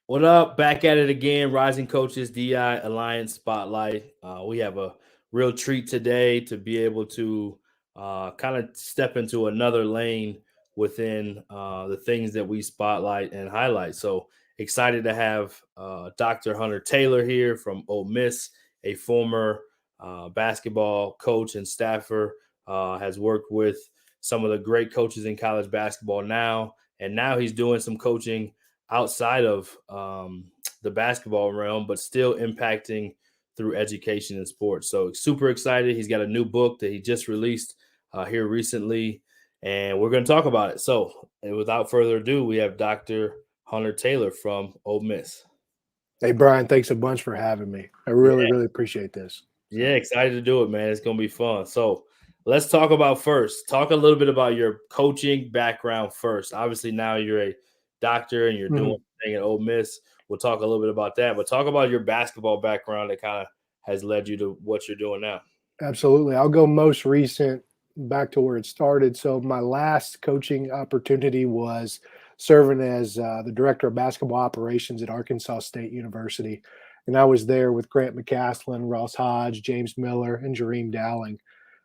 What up? Back at it again. Rising Coaches DI Alliance Spotlight. We have a real treat today to be able to kind of step into another lane within the things that we spotlight and highlight. So excited to have Dr. Hunter Taylor here from Ole Miss, a former basketball coach and staffer. Has worked with some of the great coaches in college basketball now, and now he's doing some coaching outside of the basketball realm, but still impacting through education and sports. So super excited. He's got a new book that he just released here recently, and we're going to talk about it. So without further ado, we have Dr. Hunter Taylor from Ole Miss. Hey, Brian, thanks a bunch for having me. I really, Yeah, really appreciate this. yeah, So, excited to do it, man. It's going to be fun. So let's talk about first. Talk a little bit about your coaching background first. Obviously, now you're a doctor and you're doing mhm, thing at Ole Miss. We'll talk a little bit about that, but talk about your basketball background that kind of has led you to what you're doing now. absolutely. I'll go most recent back to where it started. So, my last coaching opportunity was serving as the director of basketball operations at Arkansas State University. And I was there with Grant McCaslin, Ross Hodge, James Miller, and Jareem Dowling.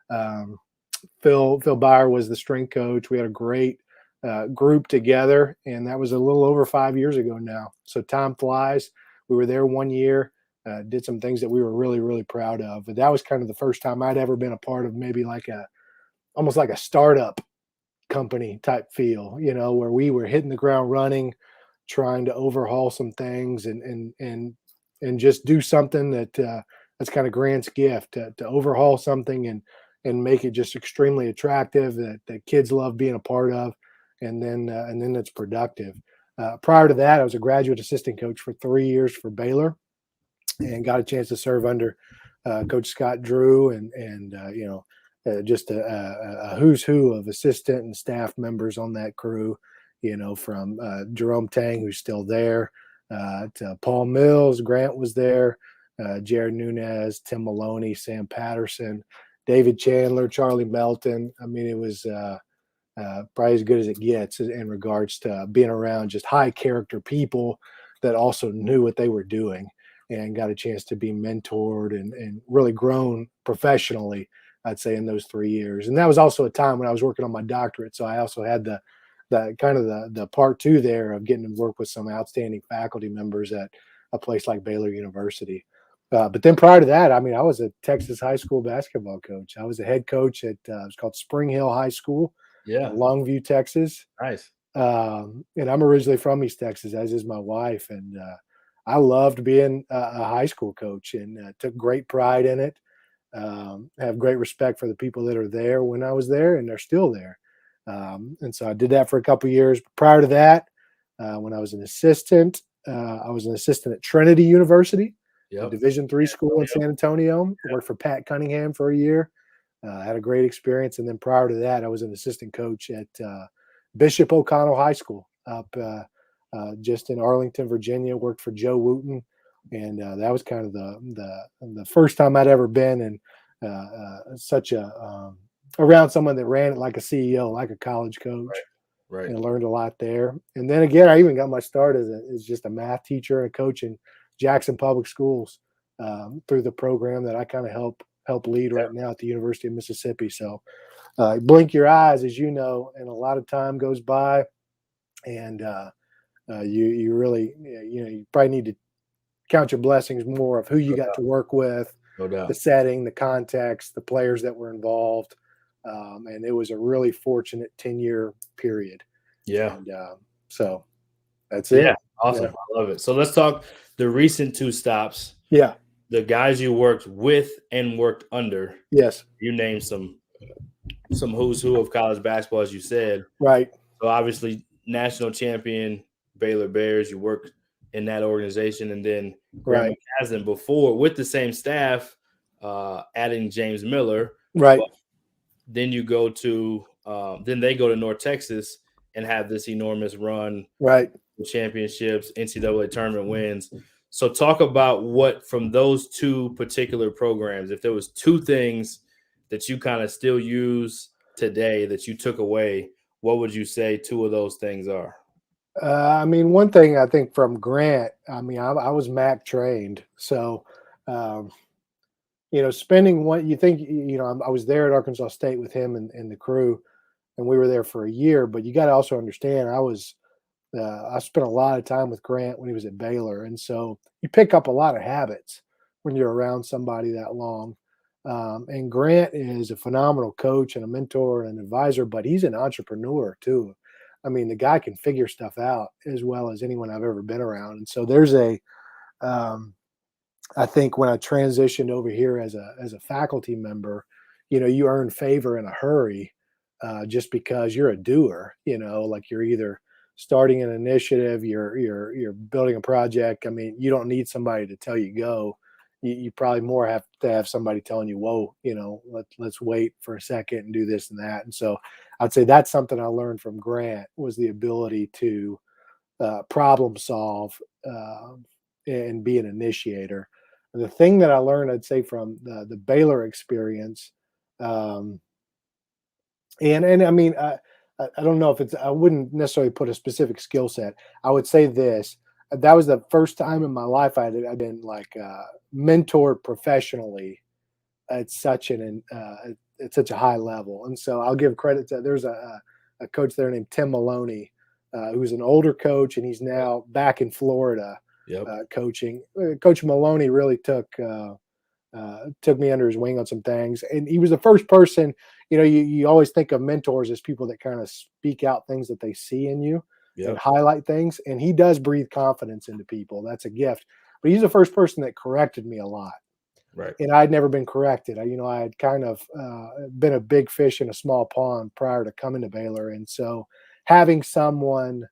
Um, Phil Byer was the strength coach. We had a great group together, and that was a little over 5 years ago now. So time flies. We were there 1 year, did some things that we were really, really proud of. But that was kind of the first time I'd ever been a part of maybe like almost like a startup company type feel, where we were hitting the ground running, trying to overhaul some things and just do something that's kind of Grant's gift to overhaul something and make it just extremely attractive that kids love being a part of, and then it's productive. Prior to that, I was a graduate assistant coach for 3 years for Baylor, and got a chance to serve under Coach Scott Drew and just a who's who of assistant and staff members on that crew. From Jerome Tang, who's still there, to Paul Mills. Grant was there. Jared Nunez, Tim Maloney, Sam Patterson, David Chandler, Charlie Melton. I mean, it was probably as good as it gets in regards to being around just high character people that also knew what they were doing and got a chance to be mentored and really grown professionally, I'd say, in those 3 years. And that was also a time when I was working on my doctorate. So I also had the kind of the part two there of getting to work with some outstanding faculty members at a place like Baylor University. But then prior to that, I mean, I was a Texas high school basketball coach. I was a head coach at it was called Spring Hill High School in Yeah, Longview, Texas. nice. And I'm originally from East Texas, as is my wife. And I loved being a high school coach and took great pride in it. Have great respect for the people that are there when I was there, and they're still there. And so I did that for a couple of years. Prior to that, when I was an assistant, I was an assistant at Trinity University, a Yep. Division III school in San Antonio. Worked for Pat Cunningham for a year. Had a great experience. And then prior to that, I was an assistant coach at Bishop O'Connell High School up just in Arlington, Virginia. Worked for Joe Wooten, and that was kind of the first time I'd ever been in such a around someone that ran it like a CEO, like a college coach, Right. and learned a lot there. And then again, I even got my start as just a math teacher and a coach in Jackson Public Schools through the program that I kind of help lead right now at the University of Mississippi. So blink your eyes, as you know, and a lot of time goes by, and you really you probably need to count your blessings more of who you No got doubt. to work with, No the doubt. setting, the context, the players that were involved, and it was a really fortunate 10-year period. Yeah. And so that's Yeah. it. Awesome. Yeah, I love it. So let's talk the recent two stops, yeah, the guys you worked with and worked under. yes, You named some who's who of college basketball, as you said. right, So obviously, national champion Baylor Bears. You worked in that organization, and then Graham right, McCaslin before with the same staff, adding James Miller. right, But then you go to then they go to North Texas and have this enormous run, right. championships, NCAA tournament wins. So talk about what from those two particular programs, if there was two things that you kind of still use today that you took away, what would you say two of those things are? I mean, one thing I think from Grant, I mean, I was MAC trained, so um, spending one, you think, I was there at Arkansas State with him and the crew, and we were there for a year. But you got to also understand, I spent a lot of time with Grant when he was at Baylor, and so you pick up a lot of habits when you're around somebody that long. And Grant is a phenomenal coach and a mentor and an advisor, but he's an entrepreneur too. I mean, the guy can figure stuff out as well as anyone I've ever been around. And so um, I think when I transitioned over here as a faculty member, you earn favor in a hurry, just because you're a doer. Like you're either starting an initiative, you're building a project. I mean, you don't need somebody to tell you go. You probably more have to have somebody telling you, "Whoa, let's wait for a second and do this and that." And so, I'd say that's something I learned from Grant was the ability to problem solve, and be an initiator. And the thing that I learned, I'd say, from the Baylor experience, um, and I mean, I don't know if it's, I wouldn't necessarily put a specific skill set. I would say this: that was the first time in my life I'd been like mentored professionally at at such a high level. And so I'll give credit to, there's a coach there named Tim Maloney, who's an older coach, and he's now back in Florida Yep. coaching. Coach Maloney really took me under his wing on some things, and he was the first person. You always think of mentors as people that kind of speak out things that they see in you and Yep. highlight things, and he does breathe confidence into people. That's a gift. But he's the first person that corrected me a lot, Right. and I'd never been corrected. I had kind of been a big fish in a small pond prior to coming to Baylor, and so having someone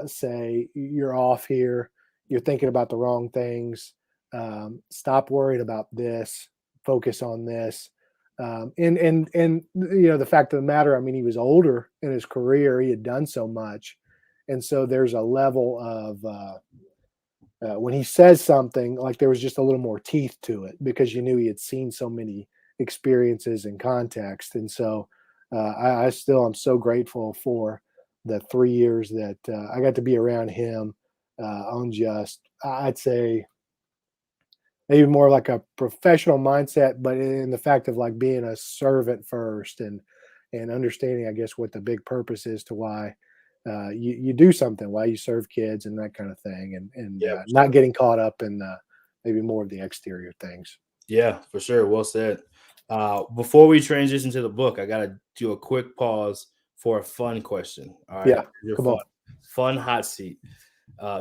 say, "You're off here. You're thinking about the wrong things. Stop worrying about this. Focus on this." And the fact of the matter, I mean, he was older in his career. He had done so much, and so there's a level of when he says something, like there was just a little more teeth to it because you knew he had seen so many experiences and context. And so I'm so grateful for the 3 years that I got to be around him on just, I'd say, maybe more like a professional mindset, but in the fact of like being a servant first and understanding, I guess, what the big purpose is to why you do something, why you serve kids and that kind of thing, and Yeah. For not sure. getting caught up in maybe more of the exterior things. Yeah, for sure. Well said. Before we transition to the book, I gotta do a quick pause for a fun question. All right, Yeah, you're come fun. on. Fun hot seat.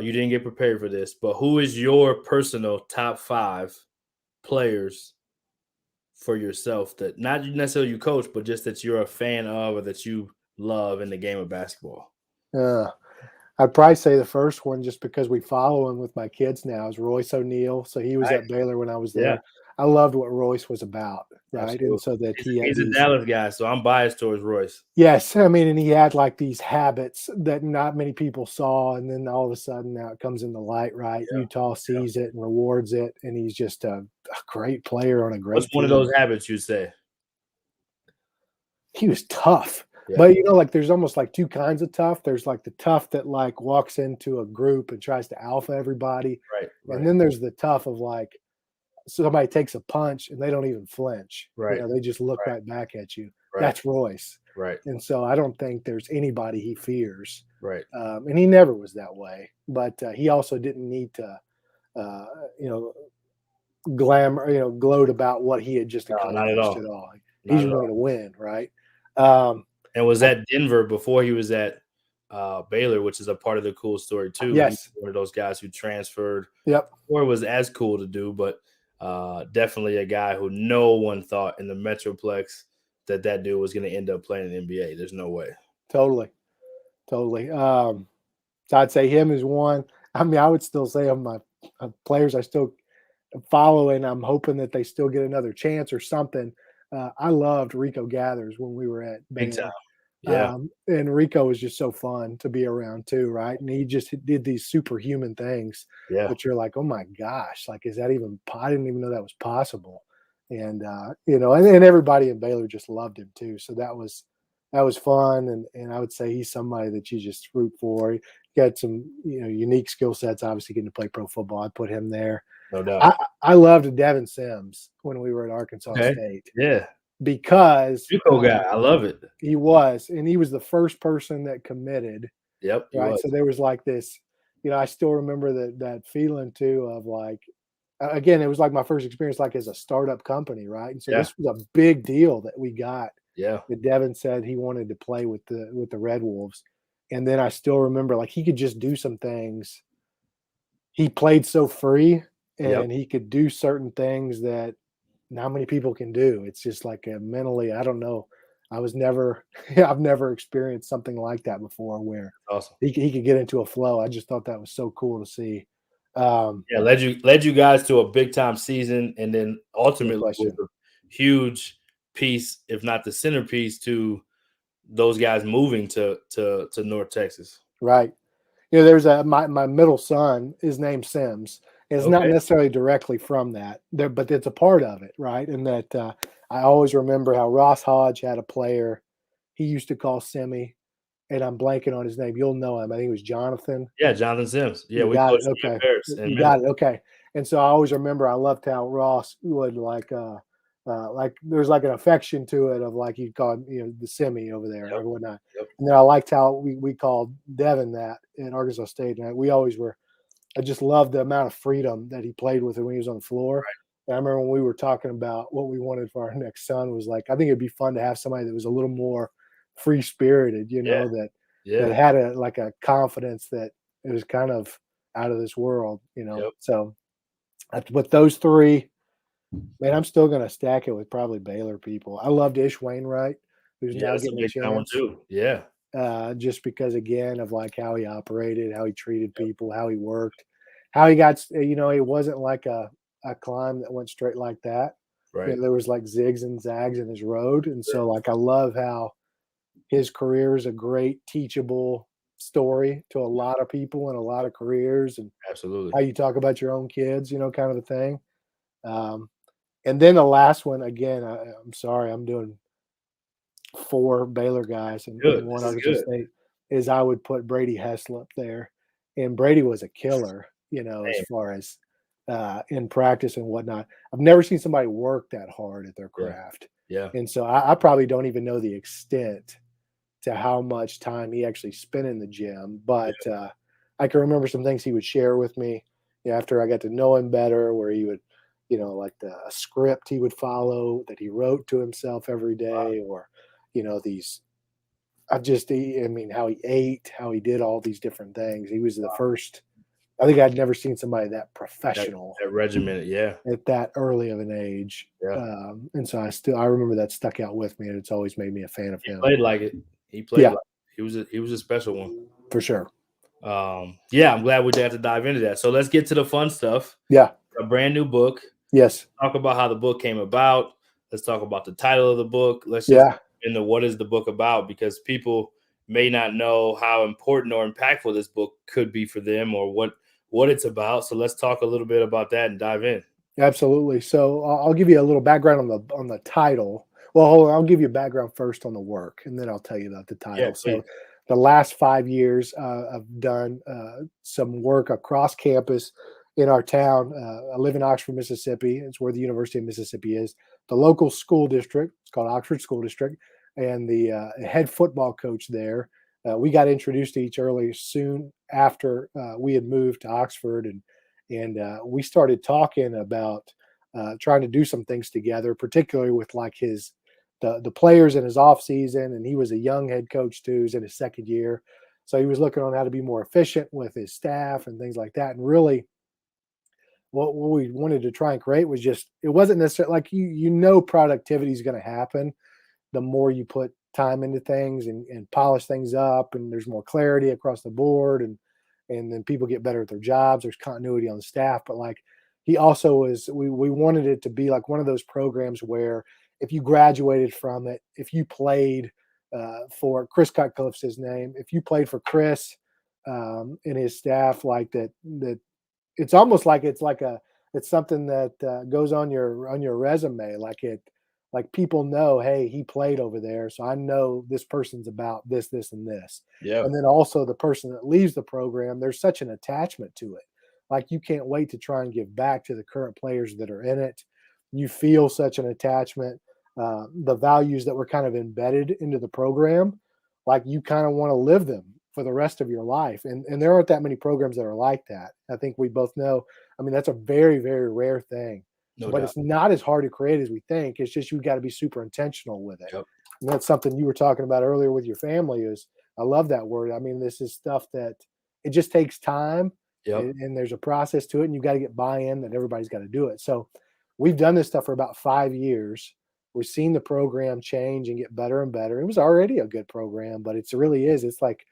You didn't get prepared for this, but who is your personal top 5 players for yourself that not necessarily you coach, but just that you're a fan of or that you love in the game of basketball? Uh, I'd probably say the first one, just because we follow him with my kids now, is Royce O'Neal. So he was at Nice. Baylor when I was Yeah, there. I loved what Royce was about, right? And absolutely. so that He's he a, had he's a these. Dallas guy, so I'm biased towards Royce. Yes, I mean, and he had like these habits that not many people saw, and then all of a sudden now it comes into light, right? Yeah, Utah yeah. sees it and rewards it, and he's just a great player on a What's great one of team. those habits you'd say? He was tough, Yeah, but like there's almost like two kinds of tough. There's like the tough that like walks into a group and tries to alpha everybody, right, and right, then there's the tough of like somebody takes a punch and they don't even flinch. right, They just look right, right back at you. right, That's Royce. right, And so I don't think there's anybody he fears. right. And he never was that way. But he also didn't need to, uh, you know, glamour, gloat about what he had just No, not at accomplished all. at all. He Not just at wanted all. to win, right? Um, And was I, at Denver before he was at Baylor, which is a part of the cool story too. He's yes. one of those guys who transferred Yep. before it was as cool to do, but definitely a guy who no one thought in the Metroplex that dude was going to end up playing in the NBA. There's no way. Totally. Totally. So I'd say him is one. I mean, I would still say of my players I still following. I'm hoping that they still get another chance or something. I loved Rico Gathers when we were at Big time. Baylor. Yeah. And Rico was just so fun to be around too, right? And he just did these superhuman things Yeah. that you're like, oh my gosh, like, is that even, I didn't even know that was possible. And, and everybody in Baylor just loved him too. So that was that was fun, and I would say he's somebody that you just root for. He got some, unique skill sets. Obviously, getting to play pro football, I put him there. No doubt. I loved Devin Sims when we were at Arkansas Okay. State Yeah. because JUCO guy. I love it. he was, and he was the first person that committed, Yep. He right? was. So there was like this, I still remember that feeling too of like, again, it was like my first experience like as a startup company, right? And so Yeah. this was a big deal that we got. Yeah. That Devin said he wanted to play with the Red Wolves, and then I still remember like he could just do some things. He played so free, Yep. and he could do certain things that not many people can do. It's just like mentally, I don't know. I was never, I've never experienced something like that before where Awesome. he could get into a flow. I just thought that was so cool to see. Yeah. Led you guys to a big time season, and then No ultimately was question. a huge piece, if not the centerpiece, to those guys moving to North Texas. Right. There's my middle son is named Sims. It's not Okay. necessarily directly from that, there, but it's a part of it, right? And that I always remember how Ross Hodge had a player he used to call Simmy, and I'm blanking on his name. You'll know him. I think it was Jonathan. Yeah. Jonathan Sims. Yeah. You We got it. coached in Okay. Paris in You Minnesota. got it. Okay. And so I always remember I loved how Ross would like there's like an affection to it of like you'd call him, the Semi over there Yep. or whatnot. Yep. And then I liked how we called Devin that in Arkansas State. And we always were, I just loved the amount of freedom that he played with when he was on the floor. And I remember when we were talking about what we wanted for our next son was like, I think it'd be fun to have somebody that was a little more free spirited, Yeah. that Yeah. had a confidence that it was kind of out of this world. Yep. So with those three, man, I'm still going to stack it with probably Baylor people. I loved Ish Wainwright, who's Yeah. now That's a getting a big time one chance, too. Yeah. just because, again, of like how he operated, how he treated people, how he worked, how he got, it wasn't like a climb that went straight like that. Right. There was like zigs and zags in his road. And so, like, I love how his career is a great teachable story to a lot of people and a lot of careers and Absolutely. how you talk about your own kids, kind of a thing. Um, and then the last one, again, I'm sorry, I'm doing 4 Baylor guys and Good. 1 This is Arkansas good. State, is I would put Brady Hessle up there. And Brady was a killer, as Man. far as in practice and whatnot. I've never seen somebody work that hard at their Yeah. craft. Yeah. And so I probably don't even know the extent to how much time he actually spent in the gym. But I can remember some things he would share with me after I got to know him better, where he would, like a script he would follow that he wrote to himself every day, or, these. I mean, how he ate, how he did all these different things. He was the first. I think I'd never seen somebody that That professional that regimented. Yeah. at that early of an age. Yeah. And so I remember that stuck out with me, and it's always made me a fan of He him. played like it. He played Yeah, like he was a special one. for sure. Yeah, I'm glad we got to dive into that. So let's get to the fun stuff. Yeah. A brand new book. Yes. Talk about how the book came about. Let's talk about the title of the book. Let's just Yeah. into what is the book about, because people may not know how important or impactful this book could be for them, or what it's about. So let's talk a little bit about that and dive in. Absolutely. So I'll give you a little background on the title. Well, hold on, I'll give you a background first on the work, and then I'll tell you about the Yeah, title. So, please. the last 5 years, I've done some work across campus in our town. I live in Oxford, Mississippi. It's where the University of Mississippi is. The local school district, it's called Oxford School District, and the head football coach there. We got introduced to each other soon after we had moved to Oxford, and we started talking about trying to do some things together, particularly with like the players in his off season, and he was a young head coach too. He's in his second year, so he was looking on how to be more efficient with his staff and things like that. And really, what we wanted to try and create was just, it wasn't necessarily like productivity is going to happen the more you put time into things and polish things up, and there's more clarity across the board, and then people get better at their jobs. There's continuity on the staff, but like he also was, we wanted it to be like one of those programs where if you graduated from it, if you played for Chris Cutcliffe's his name, if you played for Chris and his staff, like that it's almost like it's something that goes on your resume, like it Like people know, hey, he played over there, so I know this person's about this, this, and this. Yeah. And then also the person that leaves the program, there's such an attachment to it. Like you can't wait to try and give back to the current players that are in it. You feel such an attachment. The values that were kind of embedded into the program, like you kind of want to live them for the rest of your life. And there aren't that many programs that are like that. I think we both know. I mean, that's a very, very rare thing. No But doubt. it's not as hard to create as we think. It's just you got to be super intentional with it. Yep. And that's something you were talking about earlier with your family is I love that word. I mean, this is stuff that it just takes time Yep. and there's a process to it and you got to get buy-in that everybody's got to do it. So we've done this stuff for about 5 years. We've seen the program change and get better and better. It was already a good program, but it really is. It's like,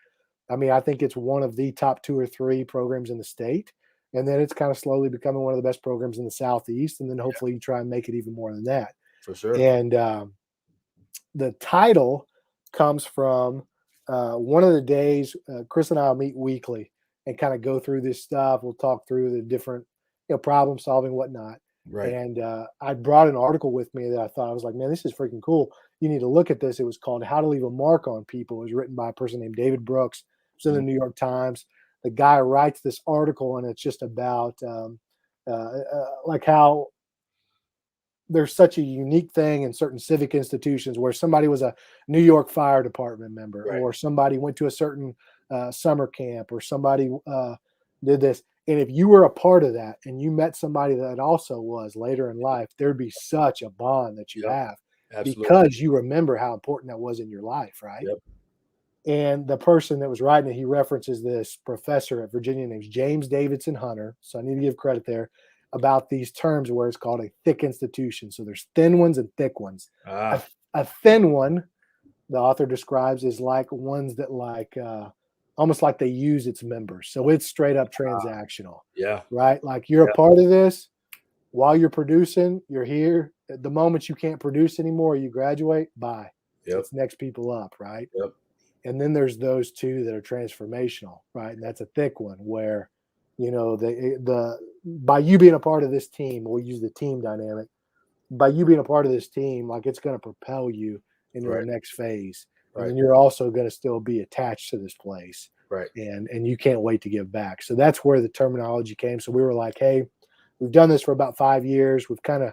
I mean, I think it's one of the top 2 or 3 programs in the state. And then it's kind of slowly becoming one of the best programs in the Southeast. And then hopefully you try and make it even more than that. For sure. And the title comes from one of the days Chris and I will meet weekly and kind of go through this stuff. We'll talk through the different problem solving, whatnot. Right. And I brought an article with me that I was like, man, this is freaking cool. You need to look at this. It was called How to Leave a Mark on People. It was written by a person named David Brooks. It was in the New York Times. The guy writes this article, and it's just about like how there's such a unique thing in certain civic institutions where somebody was a New York Fire Department member, Right. or somebody went to a certain summer camp, or somebody did this. And if you were a part of that and you met somebody that also was later in life, there'd be such a bond that you Yep. have Absolutely. because you remember how important that was in your life, right? Yep. And the person that was writing it, he references this professor at Virginia named James Davidson Hunter. So I need to give credit there about these terms where it's called a thick institution. So there's thin ones and thick ones. A thin one, the author describes, is like ones that like almost like they use its members. So it's straight up transactional. Yeah. Right? Like you're a part of this. While you're producing, you're here. At the moment you can't produce anymore, you graduate, bye. Yep. It's next people up, right? Yep. And then there's those two that are transformational, right? And that's a thick one where, the by you being a part of this team, we'll use the team dynamic. By you being a part of this team, like it's going to propel you into the next phase. Right. And then you're also going to still be attached to this place. Right. And you can't wait to give back. So that's where the terminology came. So we were like, hey, we've done this for about 5 years. We've kind of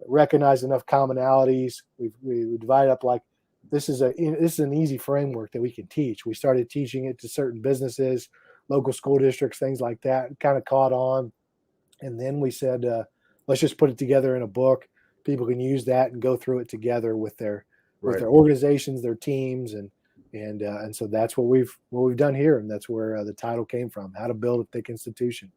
recognized enough commonalities. We divide up like this is an easy framework that we can teach. We started teaching it to certain businesses, local school districts, things like that. It kind of caught on. And then we said, let's just put it together in a book. People can use that and go through it together with their organizations, their teams, and so that's what we've done here, and that's where the title came from: How to Build a Thick Institution.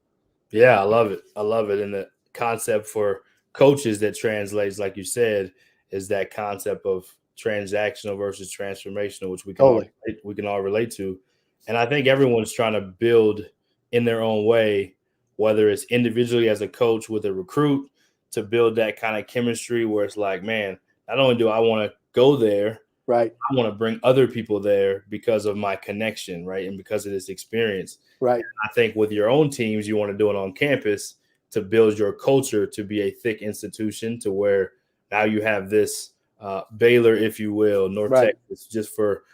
Yeah, I love it. And the concept for coaches that translates, like you said, is that concept of transactional versus transformational, which we can all relate to. And I think everyone's trying to build in their own way, whether it's individually as a coach with a recruit, to build that kind of chemistry where it's like, man, not only do I want to go there, right, I want to bring other people there because of my connection, right, and because of this experience. Right. And I think with your own teams, you want to do it on campus to build your culture to be a thick institution, to where now you have this Baylor, if you will, North Texas, just for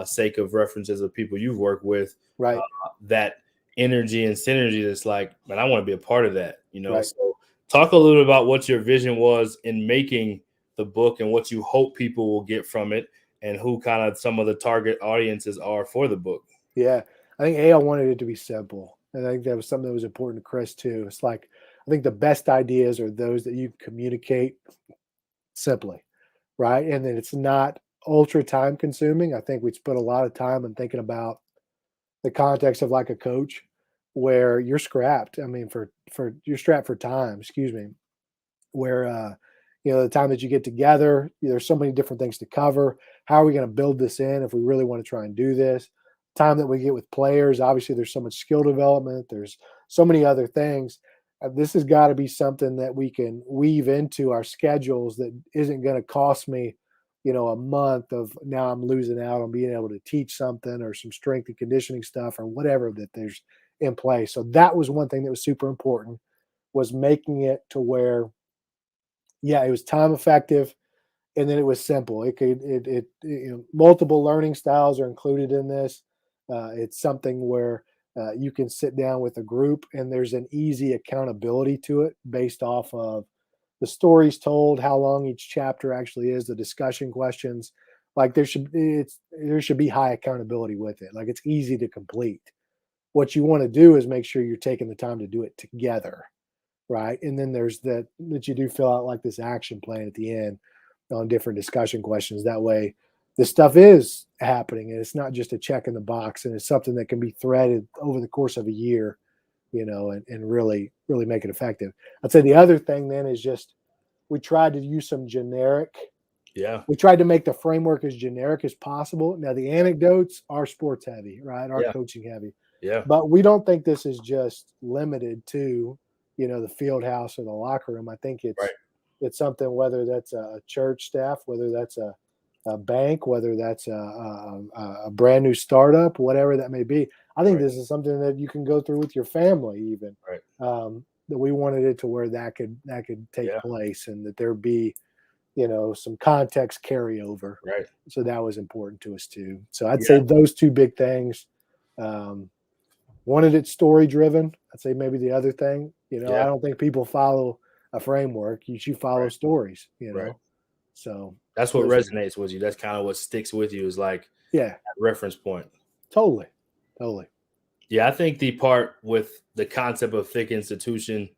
sake of references of people you've worked with, right? That energy and synergy that's like, man, I want to be a part of that, So talk a little about what your vision was in making the book and what you hope people will get from it, and who kind of some of the target audiences are for the book. Yeah, I think I wanted it to be simple. And I think that was something that was important to Chris too. It's like, I think the best ideas are those that you communicate simply, right? And then it's not ultra time consuming. I think we spent a lot of time in thinking about the context of like a coach where you're scrapped. I mean, for you're strapped for time, excuse me, where, the time that you get together, there's so many different things to cover. How are we going to build this in if we really want to try and do this? Time that we get with players, obviously there's so much skill development. There's so many other things. This has got to be something that we can weave into our schedules that isn't going to cost me, a month of now I'm losing out on being able to teach something or some strength and conditioning stuff or whatever that there's in place. So that was one thing that was super important, was making it to where, yeah, it was time effective. and then it was simple. Multiple learning styles are included in this. It's something where you can sit down with a group and there's an easy accountability to it based off of the stories told, how long each chapter actually is, the discussion questions. Like there should be high accountability with it. Like it's easy to complete. What you want to do is make sure you're taking the time to do it together, right? And then there's that you do fill out like this action plan at the end on different discussion questions. That way, this stuff is happening and it's not just a check in the box, and it's something that can be threaded over the course of a year, and really, really make it effective. I'd say the other thing then is just we tried to use some generic. Yeah. We tried to make the framework as generic as possible. Now the anecdotes are sports heavy, right? Are Yeah. coaching heavy. Yeah. But we don't think this is just limited to, the field house or the locker room. I think Right. it's something, whether that's a church staff, whether that's a bank, whether that's a brand new startup, whatever that may be. I think Right. this is something that you can go through with your family, even. Right. That we wanted it to where that could take Yeah. place, and that there be, some context carryover. Right. So that was important to us too. So I'd Yeah. say those two big things. Wanted it story driven. I'd say maybe the other thing, Yeah. I don't think people follow a framework. You should follow Right. stories, Right. So That's what those are- resonates with you. That's kind of what sticks with you, is like yeah, that reference point. totally. Yeah, I think the part with the concept of thick institution,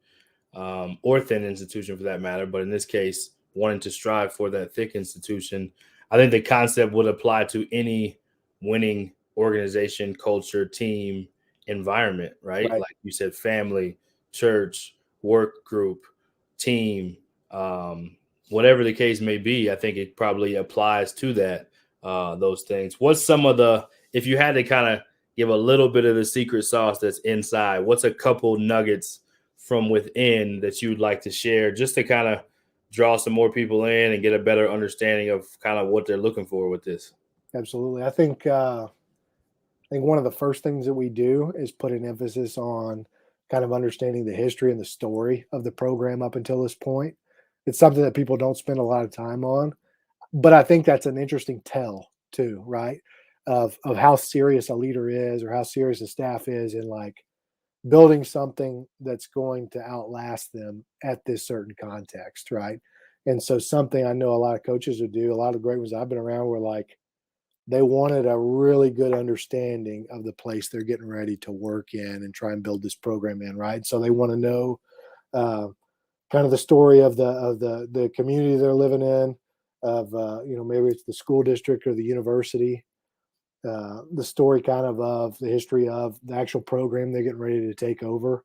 or thin institution for that matter, but in this case, wanting to strive for that thick institution, I think the concept would apply to any winning organization, culture, team, environment, right? Right. Like you said, family, church, work group, team, whatever the case may be. I think it probably applies to that, those things. What's some of if you had to kind of give a little bit of the secret sauce that's inside, what's a couple nuggets from within that you'd like to share, just to kind of draw some more people in and get a better understanding of kind of what they're looking for with this? Absolutely. I think one of the first things that we do is put an emphasis on kind of understanding the history and the story of the program up until this point. It's something that people don't spend a lot of time on, but I think that's an interesting tell too, right? Of how serious a leader is, or how serious a staff is in like building something that's going to outlast them at this certain context, right? And so something I know a lot of coaches would do, a lot of great ones I've been around, were like they wanted a really good understanding of the place they're getting ready to work in and try and build this program in, right? So they want to know uh, kind of the story of the community they're living in, of maybe it's the school district or the university, the story kind of the history of the actual program they're getting ready to take over.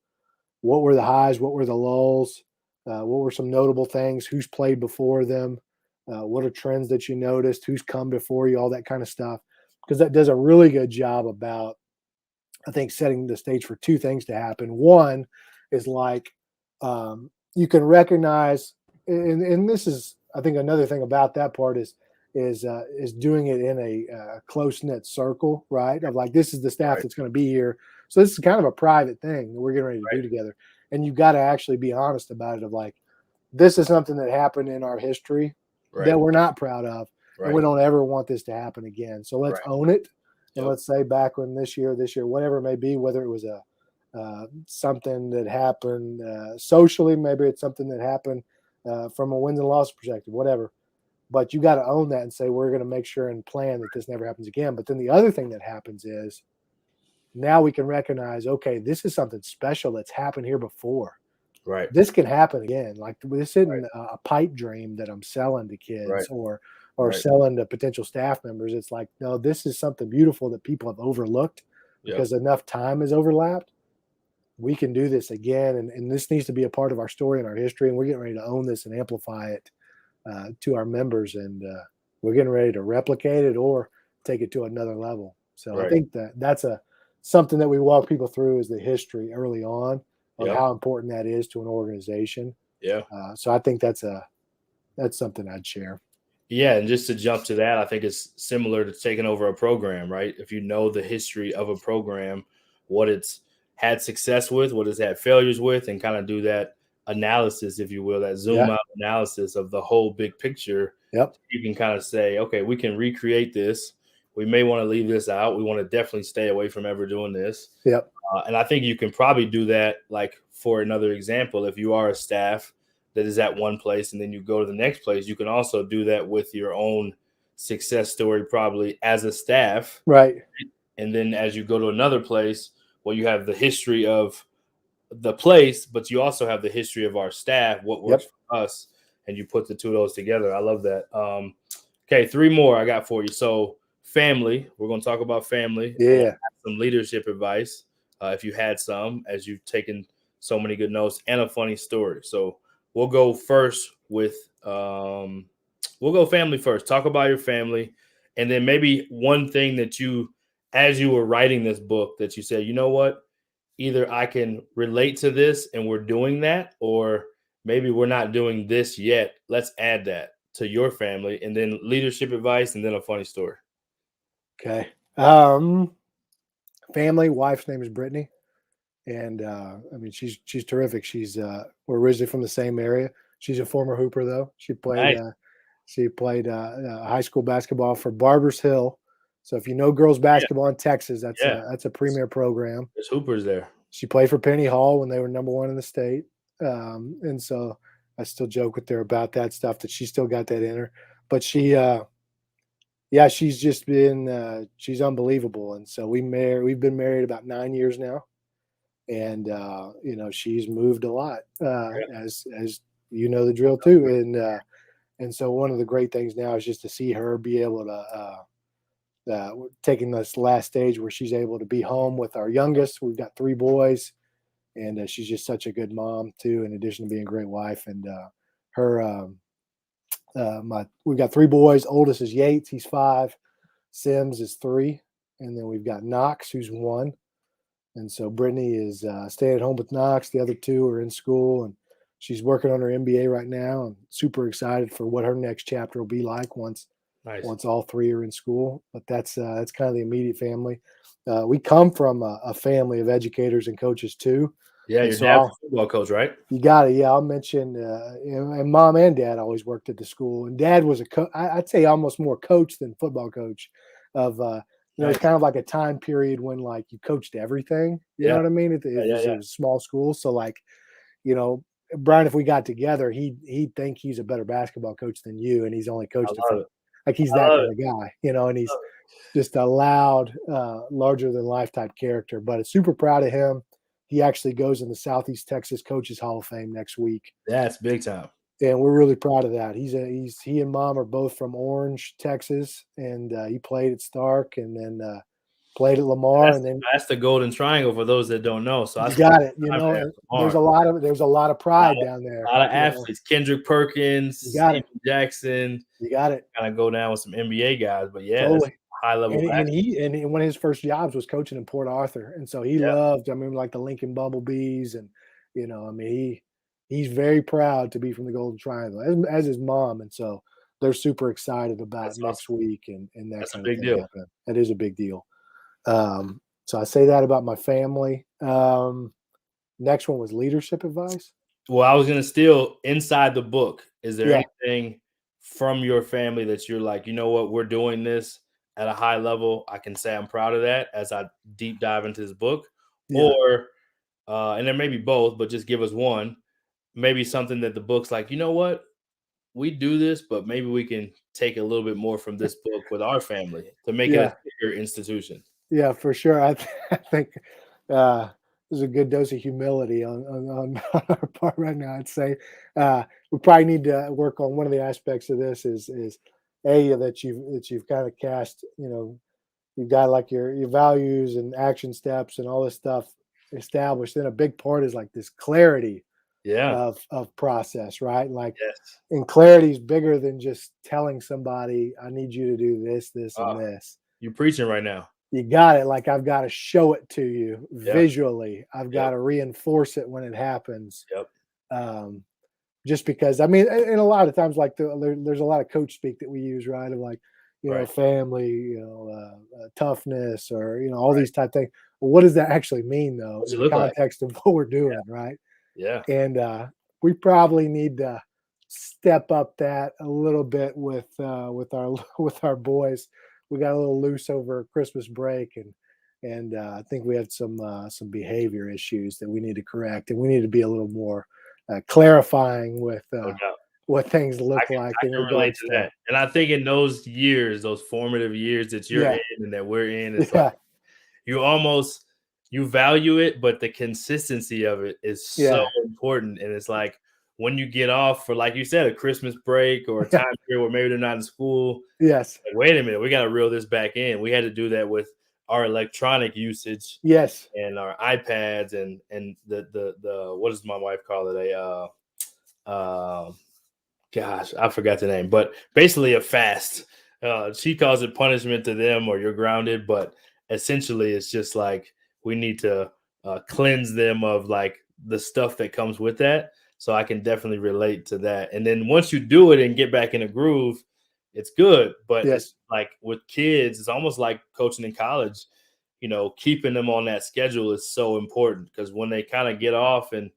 What were the highs? What were the lulls? What were some notable things? Who's played before them? What are trends that you noticed? Who's come before you? All that kind of stuff. Because that does a really good job about, I think, setting the stage for two things to happen. One is like you can recognize, and this is, I think, another thing about that part is doing it in a close knit circle, right? Of like, this is the staff Right. that's going to be here, so this is kind of a private thing that we're getting ready to Right. do together, and you've got to actually be honest about it. Of like, this is something that happened in our history Right. that we're not proud of, and we Right. don't ever want this to happen again. So let's Right. own it. And Yep. let's say back when this year, whatever it may be, whether it was something that happened socially, maybe it's something that happened from a wins and loss perspective, whatever. But you got to own that and say, we're going to make sure and plan that this never happens again. But then the other thing that happens is now we can recognize, okay, this is something special that's happened here before. Right. This can happen again. Like this isn't Right. a pipe dream that I'm selling to kids Right. or Right. selling to potential staff members. It's like, no, this is something beautiful that people have overlooked Yep. because enough time has overlapped. We can do this again. And this needs to be a part of our story and our history. And we're getting ready to own this and amplify it to our members. And we're getting ready to replicate it or take it to another level. So I Right. think that's something that we walk people through, is the history early on of Yep. how important that is to an organization. Yeah. So I think that's something I'd share. Yeah, and just to jump to that, I think it's similar to taking over a program, right? If you know the history of a program, what it's had success with, what it's had failures with, and kind of do that analysis, if you will, that zoom out analysis of the whole big picture. Yep. You can kind of say, okay, we can recreate this. We may want to leave this out. We want to definitely stay away from ever doing this. Yep. And I think you can probably do that, like for another example, if you are a staff that is at one place and then you go to the next place, you can also do that with your own success story, probably as a staff. Right. And then as you go to another place, well, you have the history of the place, but you also have the history of our staff, what works for us, and you put the two of those together. I love that. Okay, 3 more I got for you. So family, we're going to talk about family. Yeah. Some leadership advice, if you had some, as you've taken so many good notes, and a funny story. So we'll go first with we'll go family first. Talk about your family, and then maybe one thing that you, as you were writing this book, that you said, you know what, either I can relate to this and we're doing that, or maybe we're not doing this yet. Let's add that to your family, and then leadership advice, and then a funny story. Okay. Family, wife's name is Brittany. And I mean, she's terrific. We're originally from the same area. She's a former hooper though. She played high school basketball for Barbers Hill. So if you know girls basketball in Texas, that's a premier program. There's hoopers there. She played for Penny Hall when they were #1 in the state. And so I still joke with her about that stuff, that she still got that in her. But she's just been she's unbelievable. And so we've been married about 9 years now. And she's moved a lot, as you know the drill too. And so one of the great things now is just to see her be able to taking this last stage where she's able to be home with our youngest. We've got 3 boys, and she's just such a good mom too, in addition to being a great wife. And we've got 3 boys. Oldest is Yates, he's 5. Sims is 3, and then we've got Knox, who's 1. And so Brittany is staying at home with Knox. The other 2 are in school, and she's working on her MBA right now, and super excited for what her next chapter will be like once all 3 are in school. But that's kind of the immediate family. We come from a family of educators and coaches too. Yeah, your dad's a football coach, right? You got it. Yeah, I'll mention. And mom and dad always worked at the school, and dad was I'd say almost more coach than football coach. It's kind of like a time period when like you coached everything. You know what I mean? It was a small school, so like, Brian, if we got together, he'd think he's a better basketball coach than you, and he's only coached like he's that kind of guy, and he's just a loud, larger than life type character. But it's super proud of him. He actually goes in the Southeast Texas Coaches Hall of Fame next week. That's big time. And we're really proud of that. He and mom are both from Orange, Texas, and he played at Stark, and then played at Lamar, that's the golden triangle for those that don't know. So you got it. There's a lot of pride down there. A lot of athletes. Kendrick Perkins, Steven Jackson. You got it. Kind of go down with some NBA guys, but totally. High level. And one of his first jobs was coaching in Port Arthur, and so he loved. Like the Lincoln Bumblebees, and he's very proud to be from the Golden Triangle, as his mom, and so they're super excited about next week and that's kind of thing. Deal. That is a big deal. So I say that about my family. Next one was leadership advice. Well, I was going to steal inside the book. Is there anything from your family that you're like, you know what, we're doing this at a high level? I can say I'm proud of that as I deep dive into this book. Or, and there may be both, but just give us one. Maybe something that the book's like, you know what, we do this, but maybe we can take a little bit more from this book with our family to make it a bigger institution. Yeah, for sure. I think there's a good dose of humility on our part right now. I'd say we probably need to work on one of the aspects of this is that you've kind of cast, you've got like your values and action steps and all this stuff established. Then a big part is like this clarity of process, right? Like, and clarity is bigger than just telling somebody, I need you to do this, and this. You're preaching right now. You got it. Like, I've got to show it to you visually. I've got to reinforce it when it happens. Just because, and a lot of times, like there's a lot of coach speak that we use, right? Of like, family, toughness, or, all these type of things. Well, what does that actually mean though? In the context of what we're doing, right? Yeah. And we probably need to step up that a little bit with our boys. We got a little loose over Christmas break, and I think we had some behavior issues that we need to correct, and we need to be a little more clarifying with No doubt. what things I look can like I in can relate regards to to that, and I think in those years, those formative years that you're yeah in and that we're in, it's like yeah you almost you value it, but the consistency of it is so yeah important, and it's like when you get off for, like you said, a Christmas break or a yeah time period where maybe they're not in school, yes like, wait a minute, we gotta reel this back in. We had to do that with our electronic usage yes and our iPads and the what does my wife call it? Gosh, I forgot the name, but basically a fast. She calls it punishment to them or you're grounded, but essentially it's just like we need to cleanse them of like the stuff that comes with that. So I can definitely relate to that. And then once you do it and get back in a groove, it's good. But it's yes like with kids, it's almost like coaching in college. Keeping them on that schedule is so important because when they kind of get off and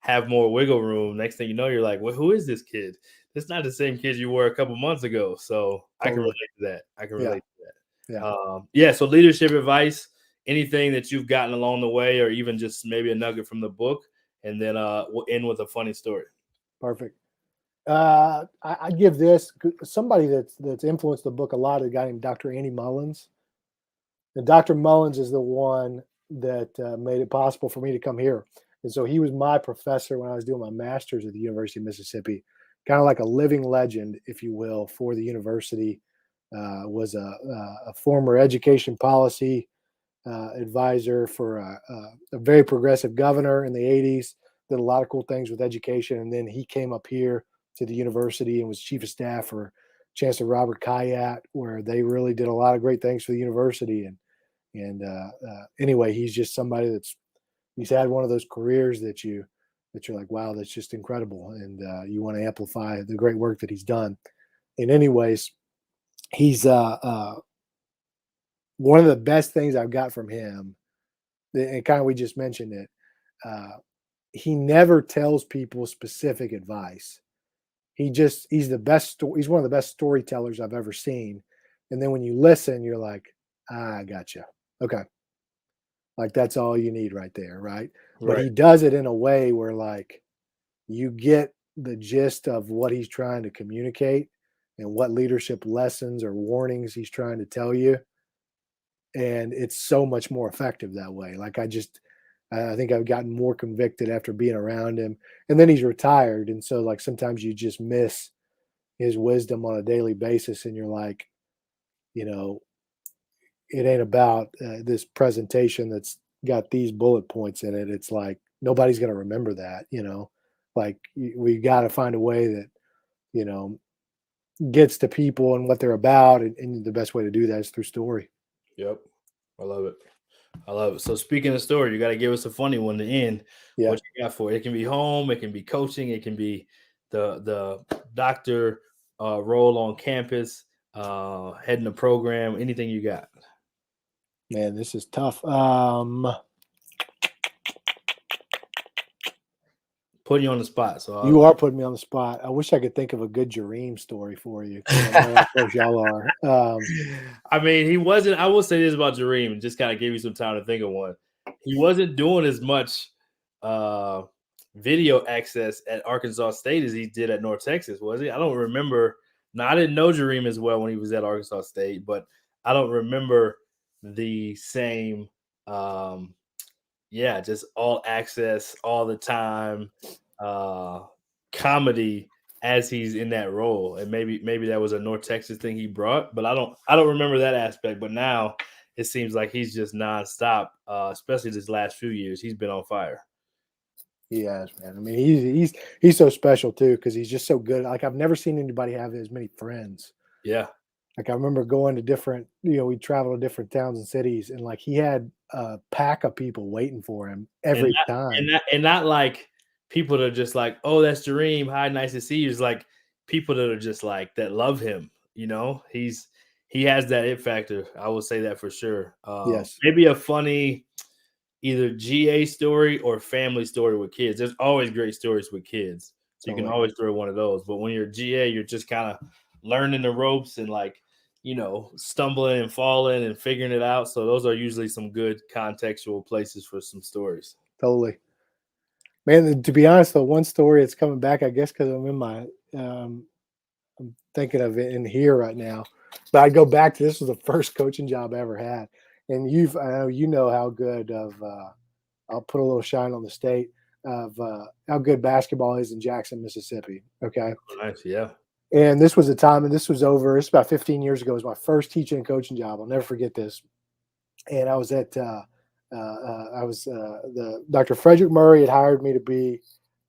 have more wiggle room, next thing you know, you're like, well, who is this kid? It's not the same kid you were a couple months ago. So I can totally relate to that. I can yeah relate to yeah. that. Yeah. So leadership advice, anything that you've gotten along the way, or even just maybe a nugget from the book, and then we'll end with a funny story. Perfect. I give this somebody that's influenced the book a lot. A guy named Dr. Andy Mullins. And Dr. Mullins is the one that made it possible for me to come here. And so he was my professor when I was doing my master's at the University of Mississippi, kind of like a living legend, if you will, for the university. Was a former education policy advisor for a very progressive governor in the 80s, did a lot of cool things with education. And then he came up here to the university and was chief of staff for Chancellor Robert Kayat, where they really did a lot of great things for the university. And anyway, he's just somebody he's had one of those careers that you're like, wow, that's just incredible, and you want to amplify the great work that he's done. And anyways, he's one of the best things I've got from him, and kind of we just mentioned it. Uh, he never tells people specific advice. He's the best. He's one of the best storytellers I've ever seen. And then when you listen, you're like, I gotcha. Okay, like that's all you need right there, right? But Right. he does it in a way where like you get the gist of what he's trying to communicate and what leadership lessons or warnings he's trying to tell you, and it's so much more effective that way. Like I think I've gotten more convicted after being around him. And then he's retired, and so like sometimes you just miss his wisdom on a daily basis, and you're like, you know, it ain't about this presentation that's got these bullet points in it. It's like nobody's going to remember that, like we got to find a way that, you know, gets to people and what they're about. And the best way to do that is through story. Yep. I love it. I love it. So speaking of story, you got to give us a funny one to end. Yeah, What you got for it? It can be home, it can be coaching, it can be the doctor role on campus, heading the program, anything you got. man, this is tough. Putting you on the spot. So You are putting me on the spot. I wish I could think of a good Jareem story for you because I know how close y'all are. I mean, he wasn't. I will say this about Jareem, just kind of give you some time to think of one. He wasn't doing as much uh, video access at Arkansas State as he did at North Texas, was he? I don't remember. Now, I didn't know Jareem as well when he was at Arkansas State, but I don't remember the same. Yeah, just all access all the time, uh, comedy as he's in that role. And maybe that was a North Texas thing he brought, but I don't remember that aspect. But now it seems like he's just nonstop, especially this last few years. He's been on fire. He has, man. I mean, he's so special too because he's just so good. Like I've never seen anybody have as many friends. Yeah. Like I remember going to different, we travel to different towns and cities, and like he had a pack of people waiting for him And every not time. and not like people that are just like, oh, that's Jareem. Hi, nice to see you. It's like people that are just like that love him. He has that it factor. I will say that for sure. Yes. Maybe a funny. either GA story or family story with kids. There's always great stories with kids. So you can Totally. always throw one of those. But when you're GA, you're just kind of learning the ropes and stumbling and falling and figuring it out. So those are usually some good contextual places for some stories. Totally. Man, to be honest, though, one story that's coming back, I guess, because I'm in my, I'm thinking of it in here right now. But I go back to this was the first coaching job I ever had, and I know you know how good of, I'll put a little shine on the state of how good basketball is in Jackson, Mississippi. Okay, Nice, yeah. and this was a time, and this was over. It's about 15 years ago. It was my first teaching and coaching job. I'll never forget this. And I was at the Dr. Frederick Murray had hired me to be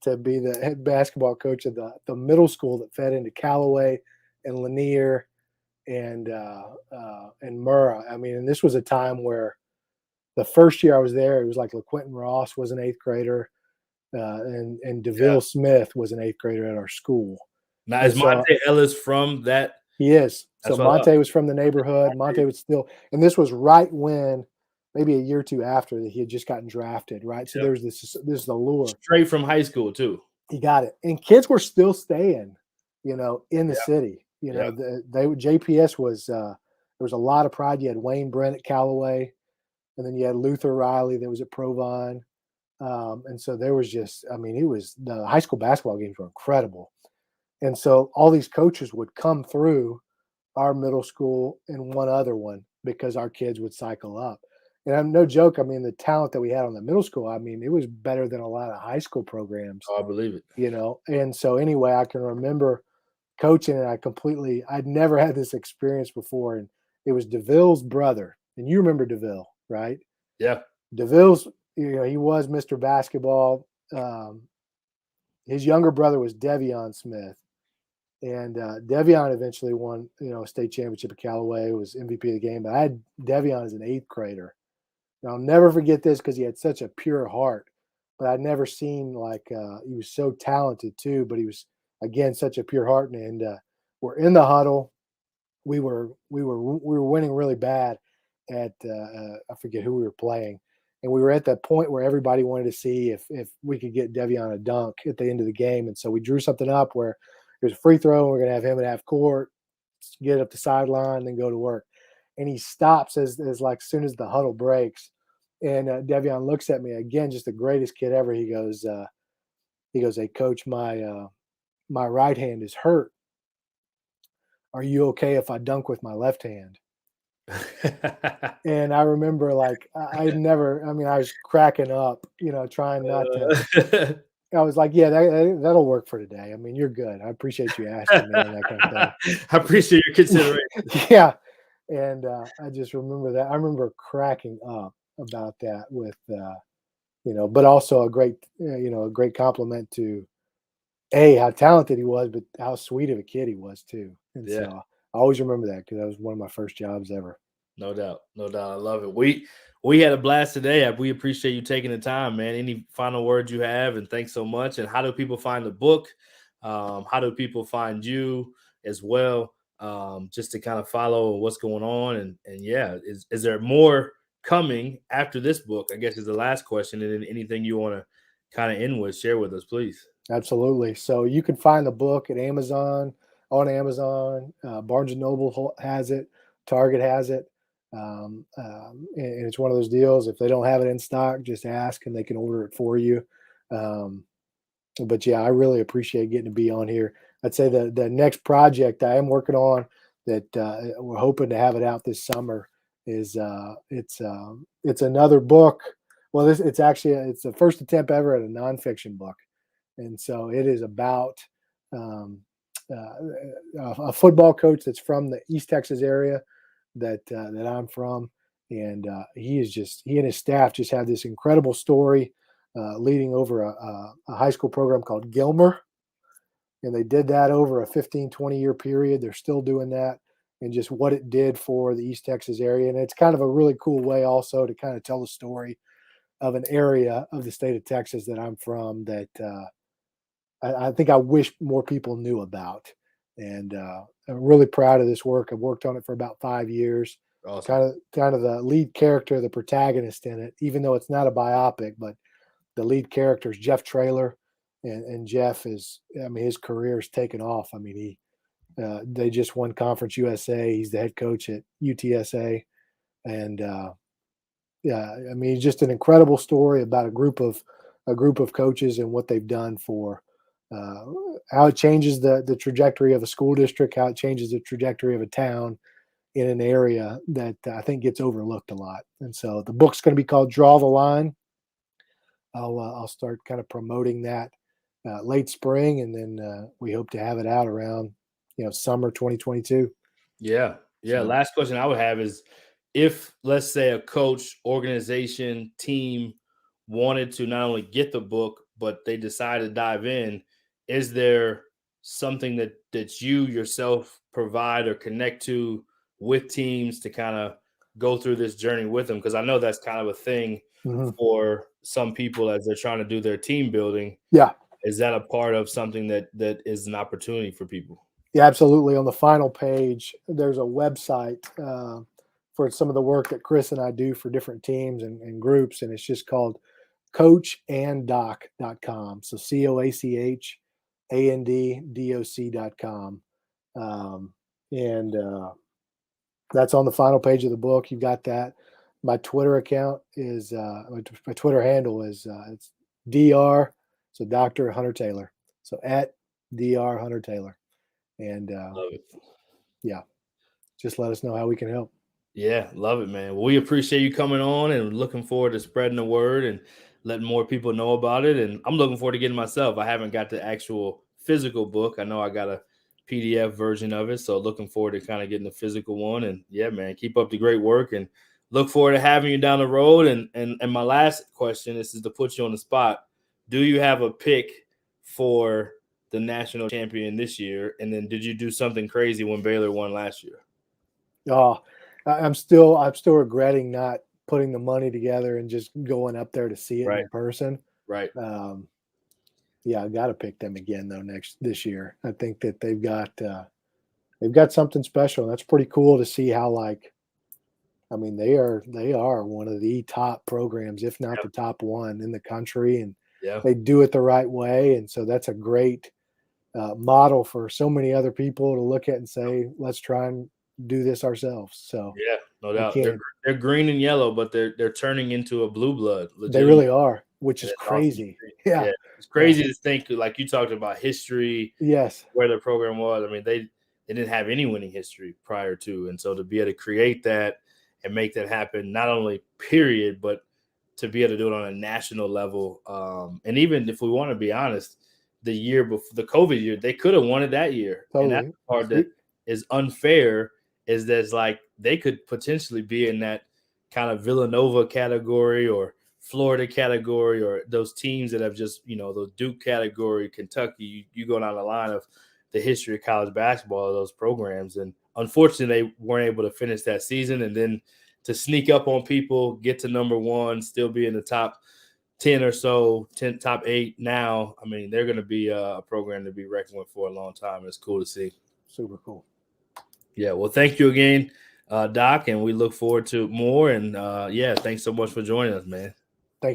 the head basketball coach of the middle school that fed into Callaway and Lanier and Murrah. I mean, and this was a time where the first year I was there, it was like LaQuentin Ross was an eighth grader, and DeVille Smith was an eighth grader at our school. Now, And is Monte Ellis from that? He is. That's So Monte was from the neighborhood. Monte was still, and this was right when, maybe a year or two after that he had just gotten drafted, right? So there was this is the lure. Straight from high school too. He got it. And kids were still staying, in the city. JPS was there was a lot of pride. You had Wayne Brent at Callaway, and then you had Luther Riley that was at Provine. And so there was just, the high school basketball games were incredible. And so all these coaches would come through our middle school and one other one because our kids would cycle up. And I'm no joke. I mean, the talent that we had on the middle school, it was better than a lot of high school programs. Oh, I believe it. And so anyway, I can remember coaching, and I'd never had this experience before. And it was DeVille's brother. And you remember DeVille, right? Yeah. DeVille's, he was Mr. Basketball. His younger brother was Devion Smith. And Devion eventually won, a state championship at Callaway, was MVP of the game. But I had Devion as an eighth grader. And I'll never forget this because he had such a pure heart. But I'd never seen he was so talented too. But he was, again, such a pure heart. And we're in the huddle. We were winning really bad at I forget who we were playing. And we were at that point where everybody wanted to see if we could get Devion a dunk at the end of the game. And so we drew something up where there's a free throw, and we're going to have him at half court, get up the sideline, then go to work. And he stops as soon as the huddle breaks. And Devion looks at me again, just the greatest kid ever. He goes, "Hey, coach, my right hand is hurt. Are you okay if I dunk with my left hand?" And I remember I was cracking up, trying not to. I was like, yeah, that'll work for today. You're good. I appreciate you asking me and that kind of thing. I appreciate your consideration. Yeah. And I just remember that. I remember cracking up about that with, but also a great compliment to how talented he was, but how sweet of a kid he was too. And so I always remember that because that was one of my first jobs ever. No doubt. I love it. We had a blast today. We appreciate you taking the time, man. Any final words you have? And thanks so much. And how do people find the book? How do people find you as well? Just to kind of follow what's going on. And yeah, is there more coming after this book? I guess is the last question. And then anything you want to kind of end with, share with us, please. Absolutely. So you can find the book at Amazon, on Amazon. Barnes & Noble has it. Target has it. And it's one of those deals. If they don't have it in stock, just ask and they can order it for you. But yeah, I really appreciate getting to be on here. I'd say the next project I am working on that we're hoping to have it out this summer is it's another book. Well, it's the first attempt ever at a nonfiction book, and so it is about a football coach that's from the East Texas area that I'm from, and he and his staff just have this incredible story leading over a high school program called Gilmer, and they did that over a 15-20 year period. They're still doing that, and just what it did for the East Texas area. And it's kind of a really cool way also to kind of tell the story of an area of the state of Texas that I'm from that I think I wish more people knew about. And I'm really proud of this work. I've worked on it for about 5 years. Awesome. Kind of the lead character, the protagonist in it, even though it's not a biopic, but the lead character is Jeff Traylor, and Jeff is, I mean, his career is taken off. I mean, they just won Conference USA. He's the head coach at UTSA, and yeah, I mean, just an incredible story about a group of coaches and what they've done for uh, how it changes the trajectory of a school district, how it changes the trajectory of a town in an area that I think gets overlooked a lot. And so the book's going to be called Draw the Line. I'll start kind of promoting that late spring, and then we hope to have it out around summer 2022. Yeah. Yeah. So, Last question I would have is, if, let's say, a coach, organization, team wanted to not only get the book, but they decided to dive in, is there something that you yourself provide or connect to with teams to kind of go through this journey with them? Because I know that's kind of a thing for some people as they're trying to do their team building. yeah. Is that a part of something that is an opportunity for people? Yeah, absolutely. On the final page, there's a website for some of the work that Chris and I do for different teams and groups, and it's just called coachanddoc.com. So coachanddoc.com. And that's on the final page of the book. You've got that. My Twitter account is my Twitter handle is it's Dr. So Dr. Hunter Taylor. So at Dr. Hunter Taylor. And Love it. yeah, just let us know how we can help. Yeah, love it, man. Well, we appreciate you coming on and looking forward to spreading the word and letting more people know about it. And I'm looking forward to getting myself. I haven't got the actual physical book. I know I got a PDF version of it. So looking forward to kind of getting the physical one. And yeah, man, keep up the great work and look forward to having you down the road. And my last question, this is to put you on the spot. Do you have a pick for the national champion this year? And then did you do something crazy when Baylor won last year? Oh, I'm still regretting not putting the money together and just going up there to see it in person. Right. Yeah, I got to pick them again though this year. I think that they've got something special. That's pretty cool to see how, like, I mean, they are one of the top programs, if not the top one in the country, and they do it the right way. And so that's a great model for so many other people to look at and say, let's try and do this ourselves. So yeah, no doubt. They're green and yellow, but they're turning into a blue blood. They really are, which is crazy. Awesome. Yeah, it's crazy to think, like you talked about history. Yes, where the program was. I mean, they didn't have any winning history prior to, and so to be able to create that and make that happen, not only period, but to be able to do it on a national level. And even if we want to be honest, the year before the COVID year, they could have won it that year. Totally. And that's the part that is unfair, is that it's like they could potentially be in that kind of Villanova category or Florida category, or those teams that have just, the Duke category, Kentucky, you go down the line of the history of college basketball of those programs. And unfortunately, they weren't able to finish that season. And then to sneak up on people, get to number one, still be in the top 10 or so, top 8 now. I mean, they're going to be a program to be reckoned with for a long time. It's cool to see. Super cool. Yeah, well, thank you again, Doc, and we look forward to more. And, thanks so much for joining us, man.